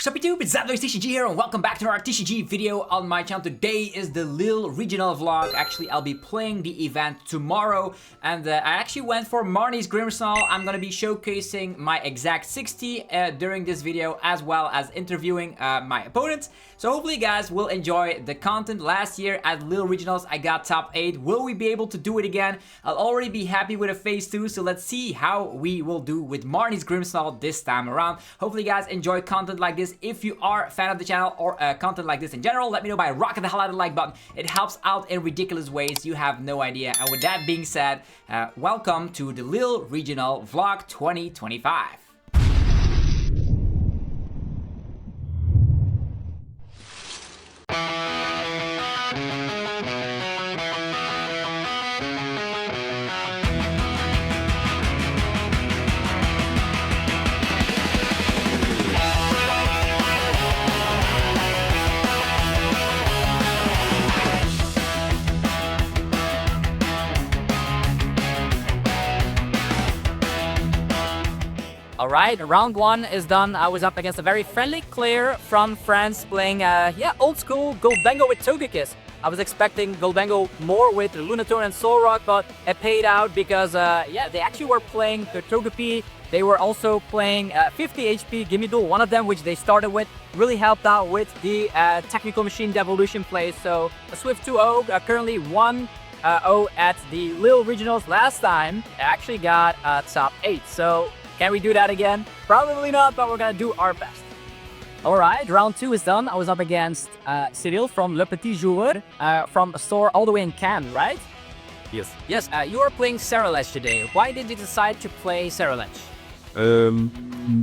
What's up YouTube, it's TCG here and welcome back to our TCG video on my channel. Today is the Lille Regional vlog. Actually, I'll be playing the event tomorrow and I actually went for Marnie's Grimmsnarl. I'm gonna be showcasing my exact 60 during this video, as well as interviewing my opponents. So hopefully you guys will enjoy the content. Last year at Lille Regionals I got top 8. Will we be able to do it again? I'll already be happy with a phase 2, so let's see how we will do with Marnie's Grimmsnarl this time around. Hopefully you guys enjoy content like this. If you are a fan of the channel or content like this in general, let me know by rocking the hell out of the like button. It helps out in ridiculous ways, you have no idea. And with that being said, welcome to the Lille Regional Vlog 2025. Alright, round 1 is done. I was up against a very friendly Claire from France playing, old school Gholdengo with Togekiss. I was expecting Gholdengo more with Lunatone and Solrock, but it paid out because, they actually were playing the Togepi. They were also playing 50 HP Gimme Duel. One of them, which they started with, really helped out with the Technical Machine Devolution plays. So a swift 2-0, currently 1-0 at the Lille Regionals. Last time, I actually got top 8. So can we do that again? Probably not, but we're gonna do our best. Alright, round 2 is done. I was up against Cyril from Le Petit Joueur from a store all the way in Cannes, right? Yes. Yes, you are playing Ceruledge today. Why did you decide to play Ceruledge?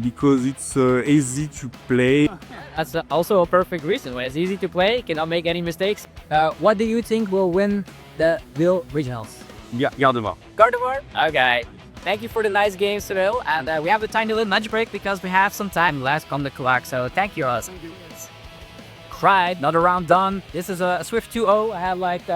Because it's easy to play. That's also a perfect reason. When it's easy to play, cannot make any mistakes. What do you think will win the Lille Regionals? Yeah, Gardevoir. Gardevoir? Okay. Thank you for the nice game, Cyril. And we have a tiny little lunch break because we have some time left on the clock. So thank you, us. Cried, another round done. This is a swift 2-0. I had like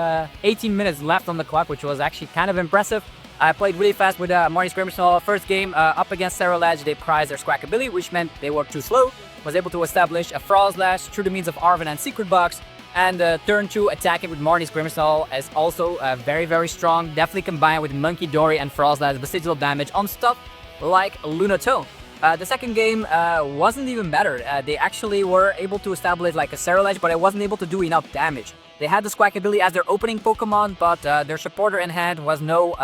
18 minutes left on the clock, which was actually kind of impressive. I played really fast with Marnie's Grimmsnarl. First game up against Ceruledge, they prized their Squawkabilly, which meant they were too slow. Was able to establish a Frost Lash through the means of Arven and Secret Box. And turn 2 attacking with Marnie's Grimmsnarl is also very, very strong. Definitely combined with Monkey Dory and Frost Lash residual damage on stuff like Lunatone. The second game wasn't even better. They actually were able to establish like a Ceruledge, but it wasn't able to do enough damage. They had the Squawkabilly as their opening Pokemon, but their supporter in hand was no,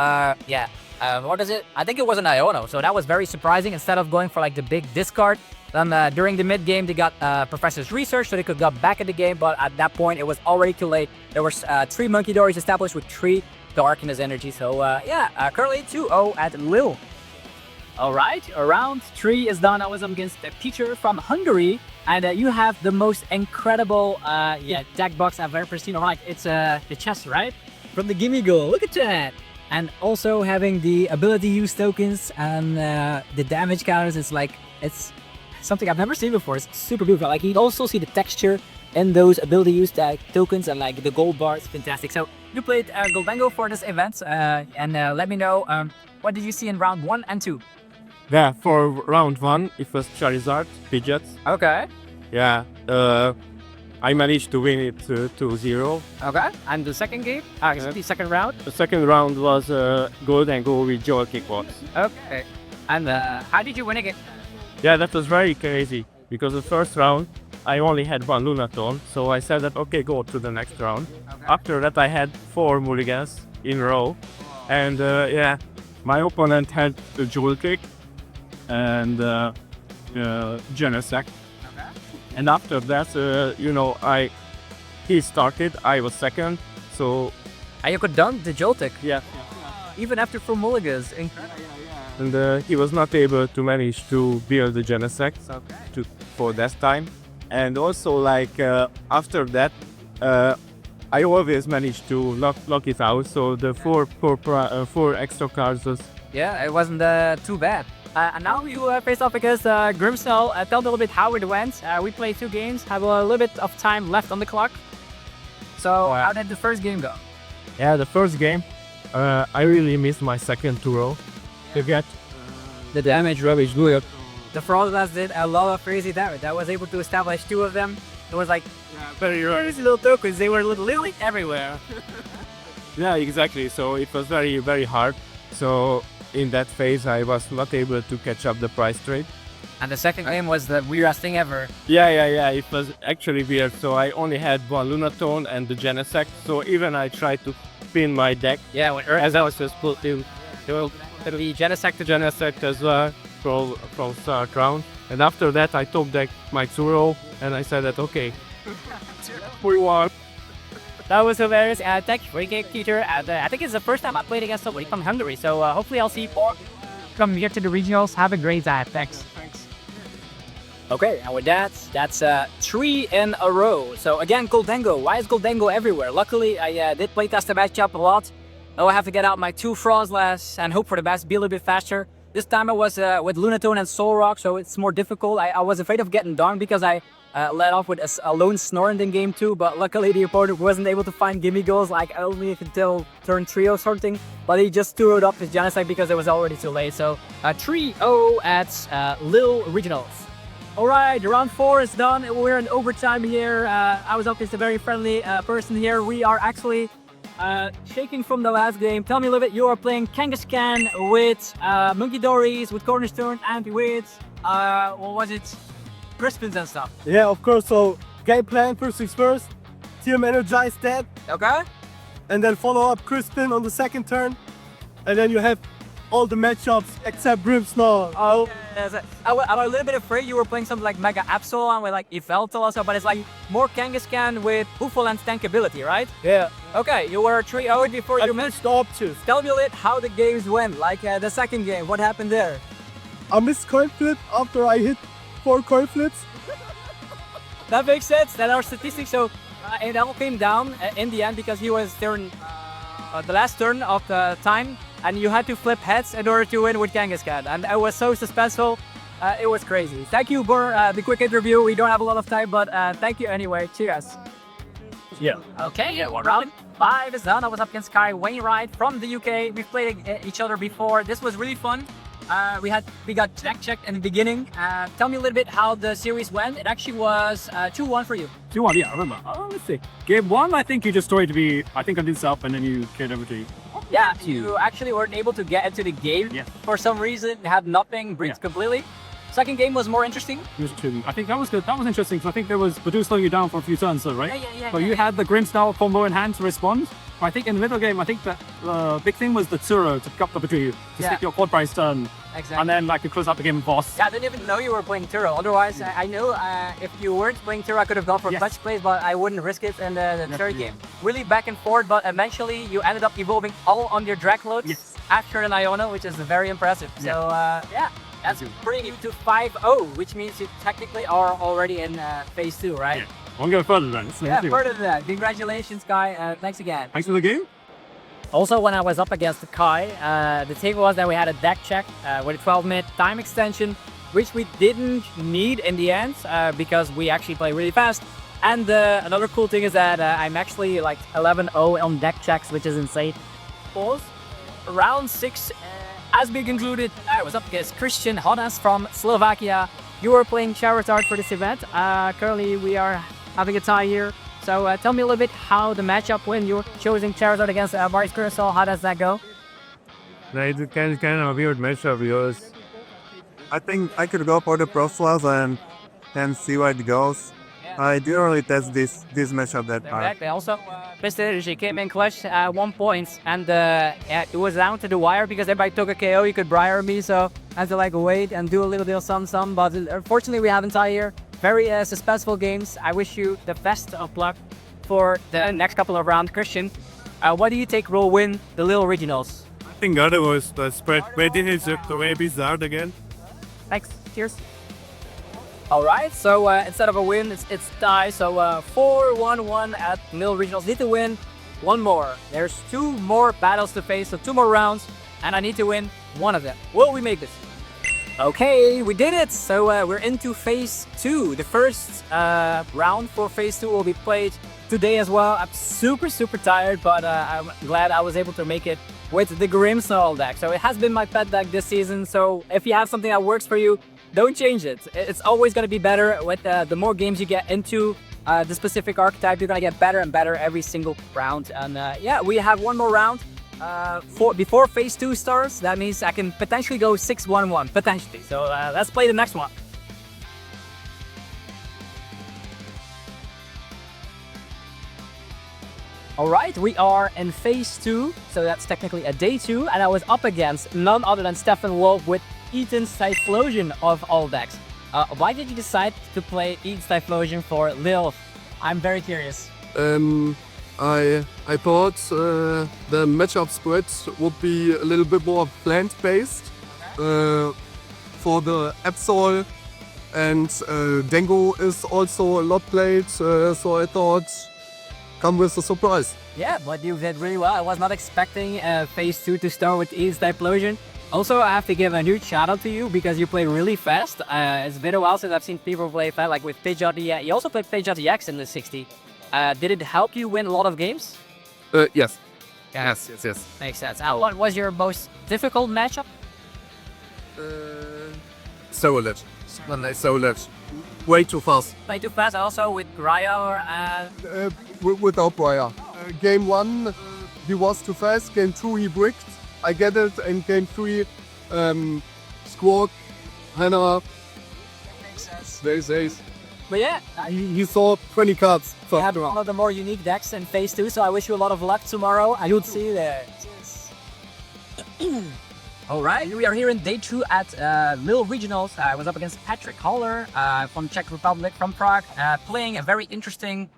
what is it? I think it was an Iono, so that was very surprising. Instead of going for like the big discard, then during the mid-game, they got Professor's Research, so they could get back in the game, but at that point, it was already too late. There was 3 Monkey Dories established with 3 Darkness Energy, so currently 2-0 at Lille. Alright, round 3 is done. I was up against a teacher from Hungary, and you have the most incredible deck box I've ever seen. Alright, it's the chest, right? From the Gimme Duel, look at that! And also having the ability use tokens and the damage counters, it's something I've never seen before. It's super beautiful. Like, you can also see the texture in those ability use tokens and like the gold bar. It's fantastic. So you played Gholdengo for this event, and let me know what did you see in round 1 and 2? Yeah, for round 1, it was Charizard, Pidgeot. Okay. Yeah, I managed to win it 2-0. Okay. And the second game? The second round? The second round was Gholdengo with Joel Kickbox. Okay. And how did you win again? Yeah, that was very crazy, because the first round, I only had 1 Lunatone, so I said that, okay, go to the next round. Okay. After that, I had 4 mulligans in a row, and my opponent had the Jewel Kick and Genesect. Okay. And after that, he started, I was second, so... And you could done the Joltik? Yeah. Even after 4 mulligans? And he was not able to manage to build the Genesect for that time. And also, like, after that, I always managed to lock it out, so the 4 extra cards was... Yeah, it wasn't too bad. And now you face off against Grimmsnarl. Tell me a little bit how it went. We played 2 games, have a little bit of time left on the clock. So, how did the first game go? Yeah, the first game, I really missed my second 2-0 to get the damage rubbish. the Frostlass did a lot of crazy damage. I was able to establish 2 of them. It was like very crazy little tokens. They were literally everywhere. Yeah, exactly. So it was very, very hard. So in that phase, I was not able to catch up the price trade. And the second game was the weirdest thing ever. Yeah. It was actually weird. So I only had 1 Lunatone and the Genesect. So even I tried to spin my deck. Yeah, as I was just put to the Genesect as well from start round. And after that, I top decked my Zuro and I said that, okay, we won. That was hilarious. Thank you for the game, teacher. And I think it's the first time I played against somebody from Hungary. So hopefully I'll see more come here to the regionals. Have a great time. Thanks. Okay, and with that, that's 3 in a row. So again, Gholdengo. Why is Gholdengo everywhere? Luckily, I did play test the matchup a lot. Oh, I have to get out my 2 Frostlass and hope for the best, be a little bit faster. This time I was with Lunatone and Soul Rock, so it's more difficult. I was afraid of getting down because I led off with a lone Snorant in game 2, but luckily the opponent wasn't able to find gimme goals like only until turn 3 or something. But he just threw it up his Genesect because it was already too late. So 3-0 at Lille Regionals. Alright, round 4 is done. We're in overtime here. I was up against a very friendly person here. We are actually shaking from the last game. Tell me a little bit, you are playing Kangaskhan with Monkey Dories, with Cornerstone, and with, what was it? Crispins and stuff. Yeah, of course. So, game plan, first things first. Team Energize that. Okay. And then follow up Crispin on the second turn. And then you have all the matchups except Grimmsnarl. Oh, I'm a little bit afraid you were playing something like Mega Absol with like Yveltal also, but it's like more Kangaskhan with Hoofle and Stankability, right? Yeah. Okay, you were 3-0 before you missed the options. Tell me a little how the games went, like the second game, what happened there? I missed coin flip after I hit 4 coin flips. That makes sense, that our statistics, so it all came down in the end because he was turn, the last turn of the time, and you had to flip heads in order to win with Kangaskhan, and it was so suspenseful, it was crazy. Thank you for the quick interview. We don't have a lot of time, but thank you anyway. Cheers. Yeah. Okay, round 5 is done. I was up against Kai Wainwright from the UK. We've played each other before. This was really fun. We got deck checked in the beginning. Tell me a little bit how the series went. It actually was 2-1 for you. 2-1, yeah, I remember. Let's see. Game 1, I think you just started to be, I think I did up and then you cleared everything. Yeah, you actually weren't able to get into the game for some reason. Had nothing, bricked completely. Second game was more interesting. I think that was good. That was interesting. So I think there was Badoo slowing you down for a few turns, though, right? Yeah. So you had the Grimmsnarl combo in hand to respond. I think in the middle game, I think the big thing was the Tsuro to cut up between you, to stick your quad price turn. Exactly. And then like to close out the game with boss. Yeah, I didn't even know you were playing Turo. Otherwise, I know if you weren't playing Turo, I could have gone for clutch plays, but I wouldn't risk it in the third game. Really back and forth, but eventually you ended up evolving all on your Dragapult after an Iona, which is very impressive. So yeah, that's bringing you to 5-0, which means you technically are already in phase 2, right? Yeah. I won't go further than that. Yeah, further than that. Congratulations, Kai. Thanks again. Thanks for the game. Also, when I was up against Kai, the thing was that we had a deck check with a 12-minute time extension, which we didn't need in the end because we actually play really fast. And another cool thing is that I'm actually like 11-0 on deck checks, which is insane. Pause. Round 6 has been concluded. I was up against Christian Hodas from Slovakia. You were playing Charizard for this event. Currently, we are having a tie here. So tell me a little bit how the matchup when you're choosing Charizard against Marnie's Grimmsnarl, how does that go? It's kind of a weird matchup because I think I could go for the Frostlass and see where it goes. I didn't really test this matchup that hard. Exactly. Also, Ceruledge came in clutch at 1 point, and it was down to the wire because everybody took a KO. You could briar me, so I had to like wait and do a little bit of some. But unfortunately, we haven't tie here. Very suspenseful games. I wish you the best of luck for the next couple of rounds. Christian, what do you take will win the Lille Regionals? I think Gardevoir was the spread. Waiting is the way bizarre again. Thanks. Cheers. All right. So instead of a win, it's tie. So 4-1-1 at Lille Regionals. Need to win one more. There's 2 more battles to face, so 2 more rounds, and I need to win one of them. Will we make this? Okay, we did it! So we're into phase 2. The first round for phase 2 will be played today as well. I'm super tired, but I'm glad I was able to make it with the Grimmsnarl deck. So it has been my pet deck this season, so if you have something that works for you, Don't change it. It's always going to be better with the more games you get into the specific archetype. You're going to get better and better every single round. And yeah, we have one more round before phase 2 starts. That means I can potentially go 6-1-1, potentially. So let's play the next one. Alright, we are in phase 2, so that's technically a day 2, and I was up against none other than Stefan Wolf with Eaton's Typhlosion of all decks. Why did you decide to play Eaton's Typhlosion for Lille? I'm very curious. I thought the matchup spread would be a little bit more plant-based for the Absol, and Dengo is also a lot played, so I thought come with a surprise. Yeah, but you did really well. I was not expecting phase 2 to start with Eaton's Typhlosion. Also, I have to give a huge shout out to you because you play really fast. It's been a while since I've seen people play fast, like with Pidgeot. You also played Pidgeot EX in the 60. Did it help you win a lot of games? Yes. Yes. Makes sense. What was your most difficult matchup? Ceruledge. Ceruledge. Way too fast. Play too fast. Also with Gardevoir. Without Briar. Game 1, he was too fast. Game 2, he bricked. I get it. And game 3, Squawk, Hannah. Very safe. But yeah, You saw 20 cards. you had one of the more unique decks in phase 2, so I wish you a lot of luck tomorrow. I will see you there. Alright, we are here in day 2 at Lille Regionals. I was up against Patrick Holler from Czech Republic, from Prague, playing a very interesting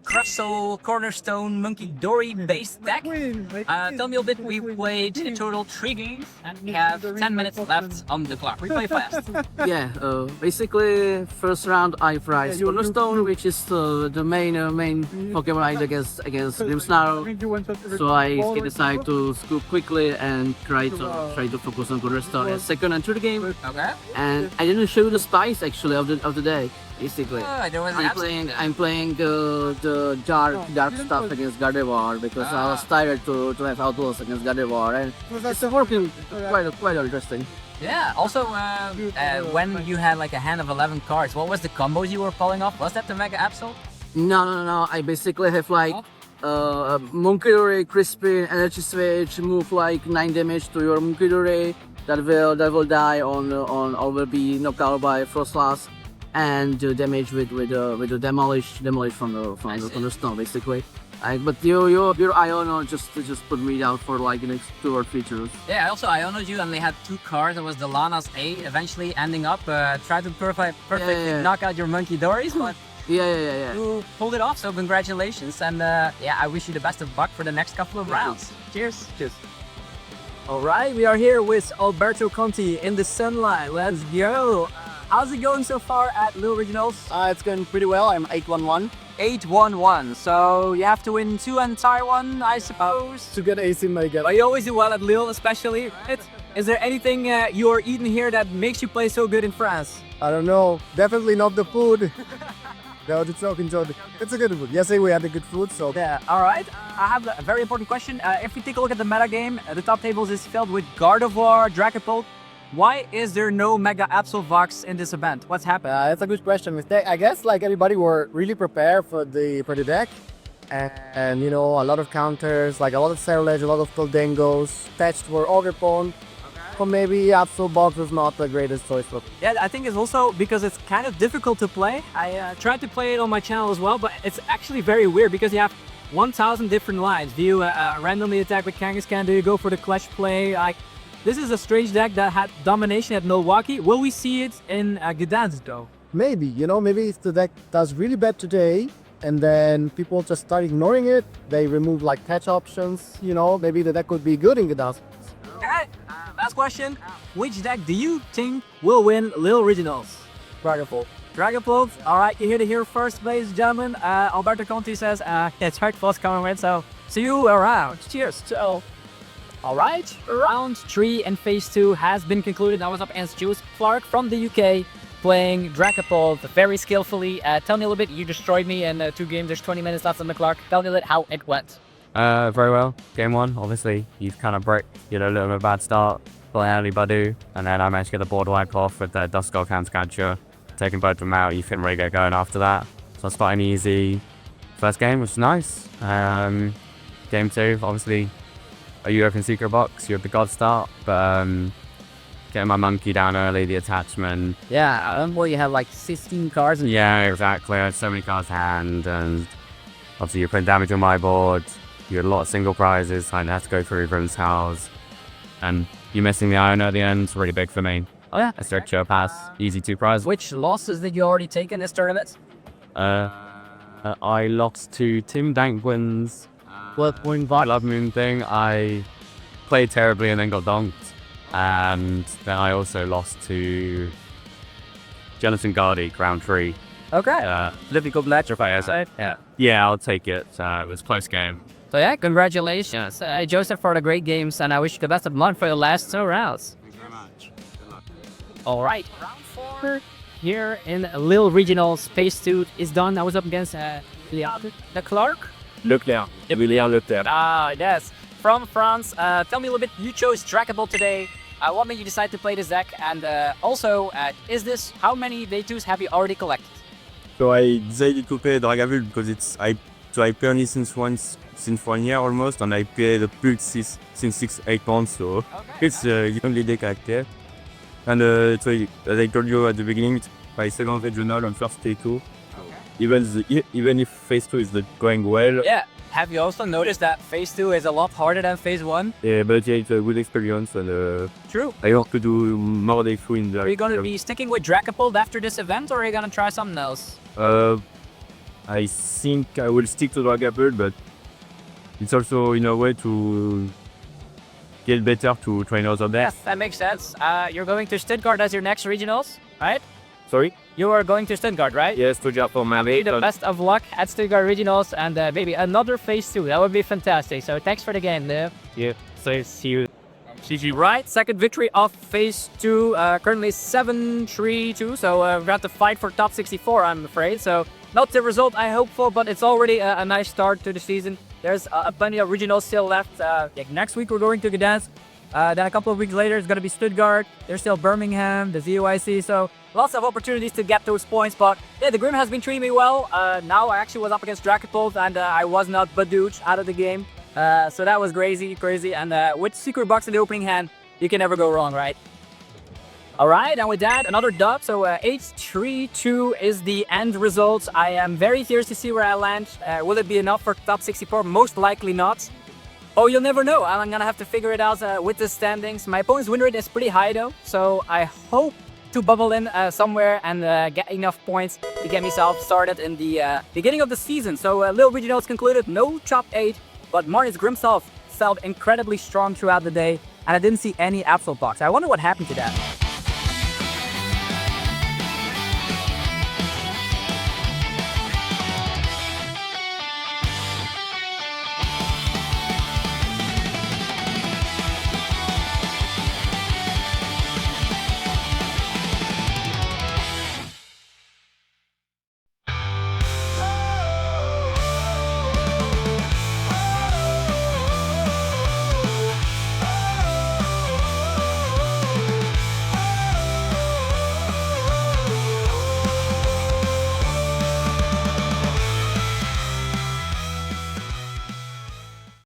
Crustle, Cornerstone, Monkey Dory based deck. Tell me a bit, we played in total 3 games and we have 10 minutes left on the clock. We play fast. Yeah, basically first round I priced Cornerstone, which is the main Pokemon I against Grimmsnarl. So I decided to scoop quickly and try to focus on Cornerstone as second and third game. Okay. And I didn't show the spice actually of the day. Basically, I'm playing the dark stuff against Gardevoir because I was tired to have outlaws against Gardevoir, and it's working quite interesting. Yeah, also when you had like a hand of 11 cards, what was the combos you were pulling off? Was that the Mega Absol? No. I basically have like Monkey Crispy, Energy Switch, move like 9 damage to your Monkey that will die on or will be knocked out by Frostlass. And do damage with the demolish from the stone basically. But your Iono just put me down for like the next 2 or 3 turns. Yeah, I also Ionoed you and they had 2 cards. It was the Lana's A, eventually ending up try to perfectly knock out your Monkey Dories, but Yeah. you pulled it off, so congratulations. And yeah, I wish you the best of luck for the next couple of rounds. Cheers. Alright, we are here with Alberto Conti in the sunlight. Let's go. How's it going so far at Lille Regionals? It's going pretty well. I'm 8-1-1. 8-1-1 , so you have to win 2 and tie 1, I suppose. To get ace in my game. But you always do well at Lille, especially, right? Is there anything you're eating here that makes you play so good in France? I don't know. Definitely not the food. No, the joke, enjoy it. It's a good food. Yesterday we had a good food, so... Yeah, alright. I have a very important question. If we take a look at the meta game, the top tables is filled with Gardevoir, Dragapult. Why is there no Mega Absol Vox in this event? What's happened? That's a good question. I guess like everybody were really prepared for the deck, and you know, a lot of counters, like a lot of Ceruledge, a lot of Gholdengos, attached were Overpwn. So maybe Absol Box is not the greatest choice for. Yeah, I think it's also because it's kind of difficult to play. I tried to play it on my channel as well, but it's actually very weird because you have 1,000 different lines. Do you randomly attack with Kangaskhan? Do you go for the clutch play? This is a strange deck that had domination at Milwaukee. Will we see it in Gdansk though? Maybe, you know, maybe if the deck does really bad today, and then people just start ignoring it, they remove like patch options, you know, maybe the deck could be good in Gdansk. Okay, last question. Which deck do you think will win Lille Regionals? Dragapult. Dragapult. Alright, you hear it here first, ladies and gentlemen. Alberto Conti says, it's hard for us coming with, so see you around. Cheers. Ciao. Alright, round 3 and phase 2 has been concluded. I was up against Juice Clark from the UK playing Dragapult very skillfully. Tell me a little bit, you destroyed me in 2 games, there's 20 minutes left on the clock. Tell me a little how it went. Very well. Game 1, obviously, he's kind of broke, you know, a little bit of a bad start. play anybody, and then I managed to get the board wipe off with the Dust Skull Counter Catcher, taking both of them out. You couldn't really get going after that, so it's quite an easy first game, which was nice. Game 2, obviously, you open Secret Box, you have the God Start, but getting my monkey down early, the attachment. Yeah, well, you have like 16 cards. Yeah, exactly. I had so many cards to hand, and obviously you're putting damage on my board. You had a lot of single prizes, I had to go through Grimmsnarl, and you missing the Iona at the end is really big for me. Oh yeah, A Stretcher Pass, easy 2 prizes. Which losses did you already take in this tournament? I lost to Tim Dankwin's Love Moon thing. I played terribly and then got donked. And then I also lost to Jonathan Gardy, round 3. Okay. Difficult match, if I say. Yeah. Yeah, I'll take it. It was a close game. So yeah, congratulations, Joseph, for the great games, and I wish you the best of luck for your last 2 rounds. Thank you very much. Good luck. All right, round 4 here in Lille Regionals. Phase 2 is done. I was up against the Clark. Leclerc. William Leclerc. Ah, yes. From France. Tell me a little bit. You chose Dragapult today. What made you decide to play this deck? And also, how many Day2s have you already collected? So I decided to play Dragapult because I play only since 1 year almost, and I play the Pult since 6-8 months, so it's the only deck I play. And so as I told you at the beginning, it's my second regional and first Day2. Even if phase 2 is not going well. Yeah. Have you also noticed that phase 2 is a lot harder than phase 1? Yeah, but yeah, it's a good experience, and True. I want to do more Day2 in the. Are you going to be sticking with Dragapult after this event, or are you going to try something else? I think I will stick to Dragapult, but it's also in a way to get better to train other decks. Yes, that makes sense. You're going to Stuttgart as your next regionals, right? Sorry? You are going to Stuttgart, right? Yes, to job for Marnie. The best of luck at Stuttgart Regionals, and maybe another phase 2. That would be fantastic. So thanks for the game, Leo. Yeah, so see you. GG. Right, second victory of phase 2. Currently 7-3-2. So we're about to fight for top 64, I'm afraid. So not the result I hope for, but it's already a nice start to the season. There's plenty of regionals still left. Next week we're going to Gdansk. Then a couple of weeks later it's going to be Stuttgart. There's still Birmingham, the ZOIC. So lots of opportunities to get those points. But yeah, the Grim has been treating me well. Now I actually was up against Dragapult, and I was not badooched out of the game. So that was crazy. And with Secret Box in the opening hand, you can never go wrong, right? Alright, and with that, another dub. So 8-3-2 is the end result. I am very curious to see where I land. Will it be enough for top 64? Most likely not. Oh, you'll never know. I'm gonna have to figure it out with the standings. My opponent's win rate is pretty high though, so I hope to bubble in somewhere and get enough points to get myself started in the beginning of the season. So Lille Regionals concluded, no top 8, but Marnie's Grimmsnarl felt incredibly strong throughout the day, and I didn't see any absolute box. I wonder what happened to that.